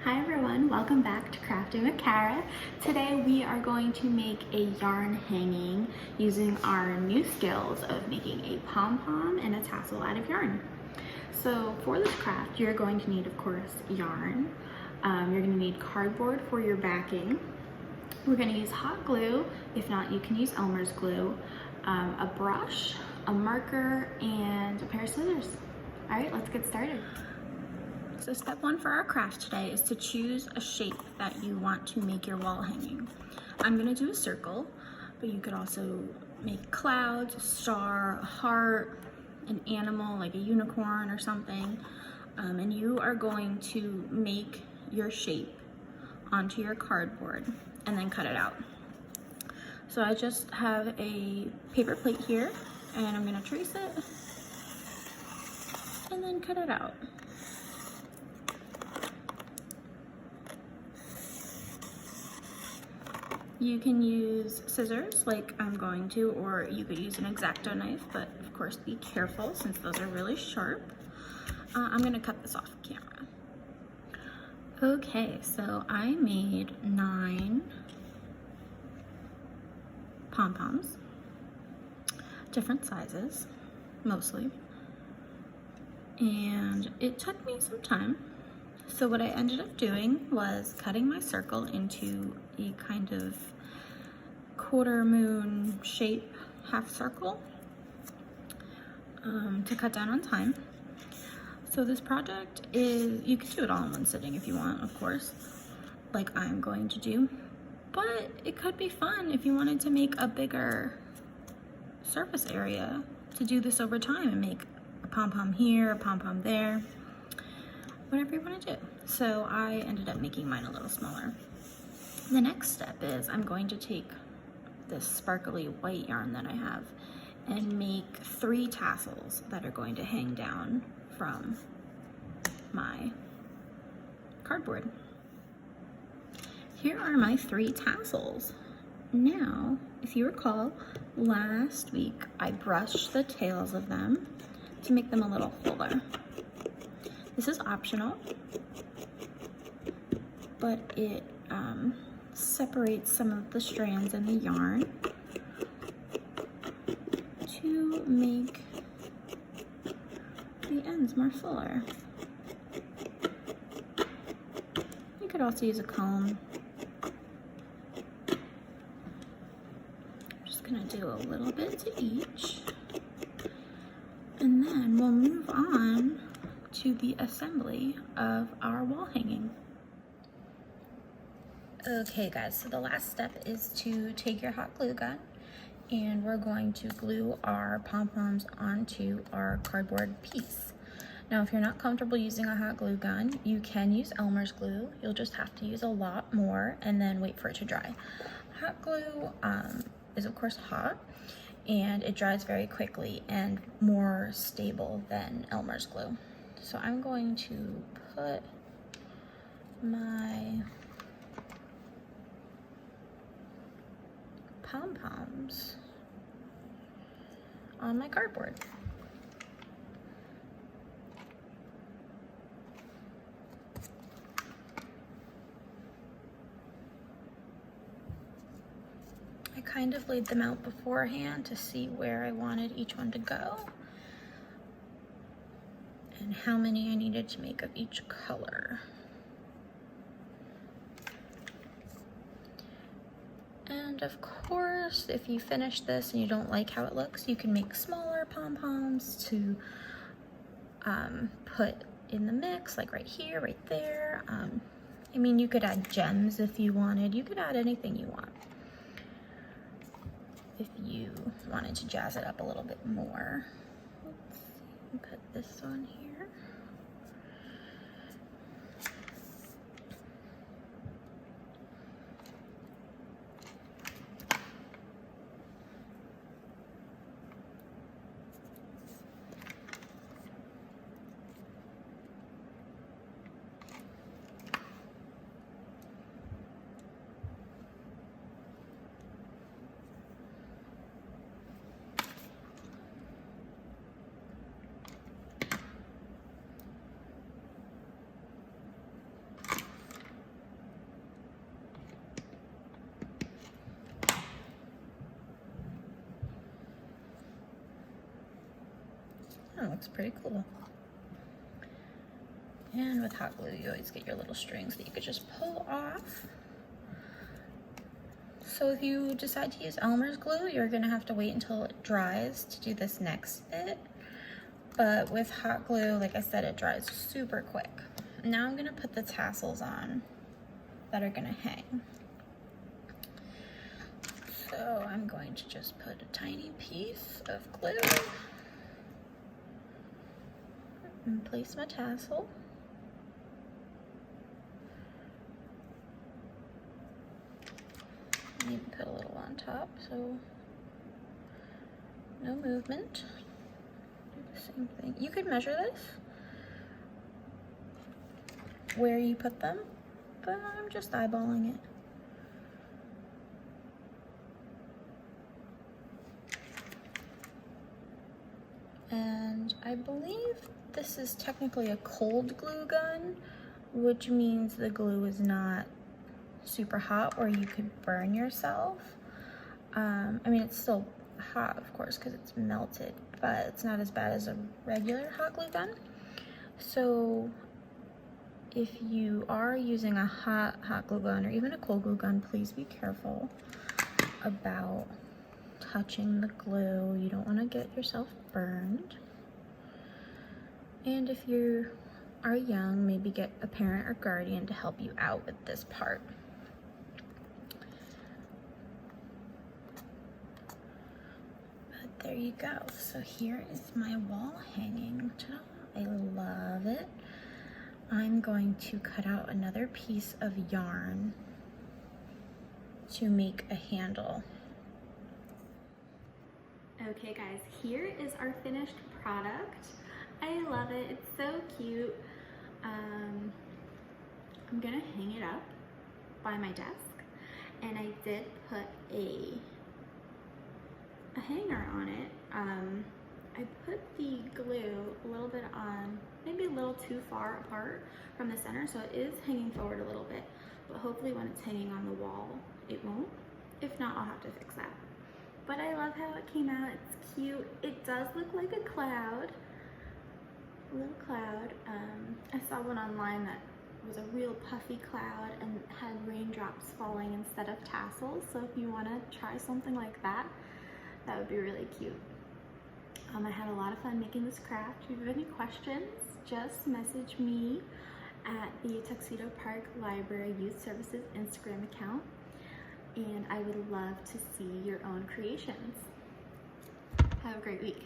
Hi everyone, welcome back to Crafting with Kara. Today we are going to make a yarn hanging using our new skills of making a pom-pom and a tassel out of yarn. So for this craft, you're going to need, of course, yarn. You're going to need cardboard for your backing. We're going to use hot glue. If not, you can use Elmer's glue, a brush, a marker, and a pair of scissors. All right, let's get started. So step one for our craft today is to choose a shape that you want to make your wall hanging. I'm gonna do a circle, but you could also make clouds, a star, a heart, an animal like a unicorn or something. And you are going to make your shape onto your cardboard and then cut it out. So I just have a paper plate here and I'm gonna trace it and then cut it out. You can use scissors like I'm going to, or you could use an X-Acto knife, but of course be careful since those are really sharp. I'm gonna cut this off camera. Okay, so I made 9 pom-poms, different sizes, mostly. And it took me some time. So what I ended up doing was cutting my circle into a kind of quarter moon shape, half circle, to cut down on time. So this project is, you can do it all in one sitting if you want, of course, like I'm going to do, but it could be fun if you wanted to make a bigger surface area to do this over time and make a pom-pom here, a pom-pom there, whatever you want to do. So I ended up making mine a little smaller. The next step is I'm going to take this sparkly white yarn that I have and make 3 tassels that are going to hang down from my cardboard. Here are my 3 tassels. Now, if you recall, last week I brushed the tails of them to make them a little fuller. This is optional, but it separates some of the strands in the yarn to make the ends more fuller. You could also use a comb. I'm just gonna do a little bit to each, and then we'll move on to the assembly of our wall hanging. Okay guys, so the last step is to take your hot glue gun and we're going to glue our pom-poms onto our cardboard piece. Now if you're not comfortable using a hot glue gun, you can use Elmer's glue. You'll just have to use a lot more and then wait for it to dry. Hot glue is of course hot and it dries very quickly and more stable than Elmer's glue. So I'm going to put my pom-poms on my cardboard. I kind of laid them out beforehand to see where I wanted each one to go and how many I needed to make of each color. And of course, if you finish this and you don't like how it looks, you can make smaller pom-poms to put in the mix, like right here, right there. I mean, you could add gems if you wanted. You could add anything you want if you wanted to jazz it up a little bit more. Let's see, put this on here. looks pretty cool. And with hot glue, you always get your little strings that you could just pull off. So if you decide to use Elmer's glue, you're gonna have to wait until it dries to do this next bit. But with hot glue, like I said, it dries super quick. Now I'm gonna put the tassels on that are gonna hang. So I'm going to just put a tiny piece of glue and place my tassel. Maybe put a little on top so no movement. Do the same thing. You could measure this where you put them, but I'm just eyeballing it. And I believe this is technically a cold glue gun, which means the glue is not super hot or you could burn yourself. I mean, it's still hot, of course, because it's melted, but it's not as bad as a regular hot glue gun. So if you are using a hot glue gun or even a cold glue gun, please be careful about touching the glue. You don't want to get yourself burned. And if you are young, maybe get a parent or guardian to help you out with this part. But there you go. So here is my wall hanging. I love it. I'm going to cut out another piece of yarn to make a handle. Okay guys, here is our finished product. I love it, it's so cute. I'm gonna hang it up by my desk, and I did put a hanger on it. I put the glue a little bit on, maybe a little too far apart from the center, so it is hanging forward a little bit, but hopefully when it's hanging on the wall, it won't. If not, I'll have to fix that. But I love how it came out. It's cute. It does look like a cloud, a little cloud. I saw one online that was a real puffy cloud and had raindrops falling instead of tassels. So if you want to try something like that, that would be really cute. I had a lot of fun making this craft. If you have any questions, just message me at the Tuxedo Park Library Youth Services Instagram account, and I would love to see your own creations. Have a great week.